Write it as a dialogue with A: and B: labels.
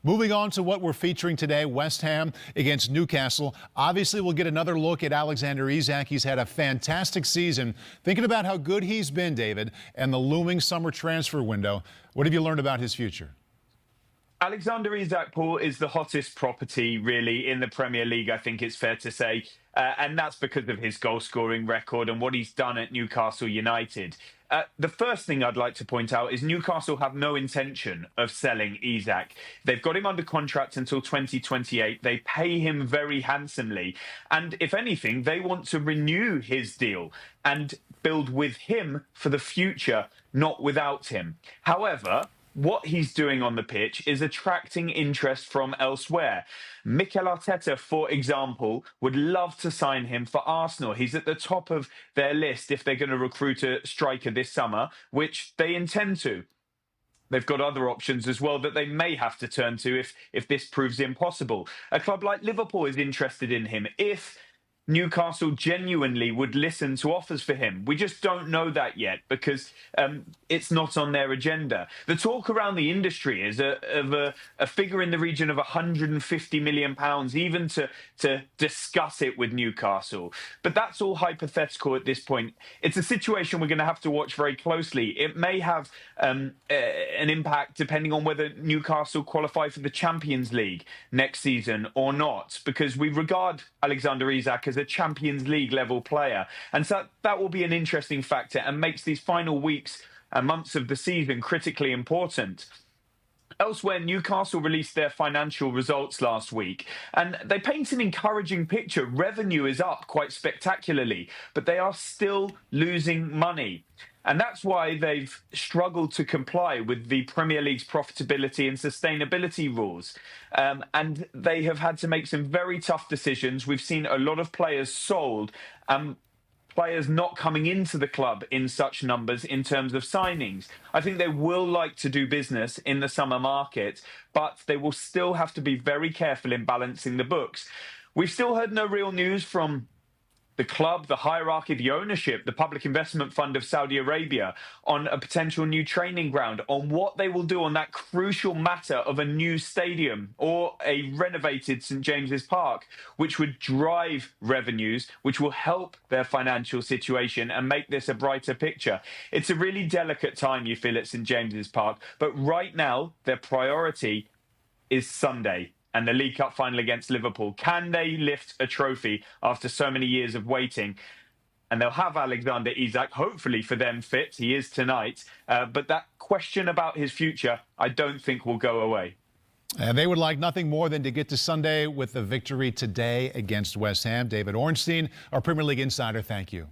A: Moving on to what we're featuring today, West Ham against Newcastle. Obviously, we'll get another look at Alexander Isak. He's had a fantastic season. Thinking about how good he's been, David, and the looming summer transfer window, what have you learned about his future?
B: Alexander Isak, Paul, is the hottest property, really, in the Premier League, I think it's fair to say. And that's because of his goal-scoring record and what he's done at Newcastle United. The first thing I'd like to point out is Newcastle have no intention of selling Isak. They've got him under contract until 2028. They pay him very handsomely. And if anything, they want to renew his deal and build with him for the future, not without him. However, what he's doing on the pitch is attracting interest from elsewhere. Mikel Arteta, for example, would love to sign him for Arsenal. He's at the top of their list if they're going to recruit a striker this summer, which they intend to. They've got other options as well that they may have to turn to if this proves impossible. A club like Liverpool is interested in him if Newcastle genuinely would listen to offers for him. We just don't know that yet because it's not on their agenda. The talk around the industry is of a figure in the region of £150 million, even to discuss it with Newcastle. But that's all hypothetical at this point. It's a situation we're going to have to watch very closely. It may have an impact depending on whether Newcastle qualify for the Champions League next season or not, because we regard Alexander Isak as a Champions League level player. And so that will be an interesting factor and makes these final weeks and months of the season critically important. Elsewhere, Newcastle released their financial results last week, and they paint an encouraging picture. Revenue is up quite spectacularly, but they are still losing money. And that's why they've struggled to comply with the Premier League's profitability and sustainability rules. And they have had to make some very tough decisions. We've seen a lot of players sold, players not coming into the club in such numbers in terms of signings. I think they will like to do business in the summer market, but they will still have to be very careful in balancing the books. We've still heard no real news from the club, the hierarchy, the ownership, the Public Investment Fund of Saudi Arabia on a potential new training ground, on what they will do on that crucial matter of a new stadium or a renovated St James's Park, which would drive revenues, which will help their financial situation and make this a brighter picture. It's a really delicate time, you feel, at St James's Park, but right now their priority is Sunday and the League Cup final against Liverpool. Can they lift a trophy after so many years of waiting? And they'll have Alexander Isak, hopefully for them fit. He is tonight. But that question about his future, I don't think will go away.
A: And they would like nothing more than to get to Sunday with the victory today against West Ham. David Ornstein, our Premier League insider, thank you.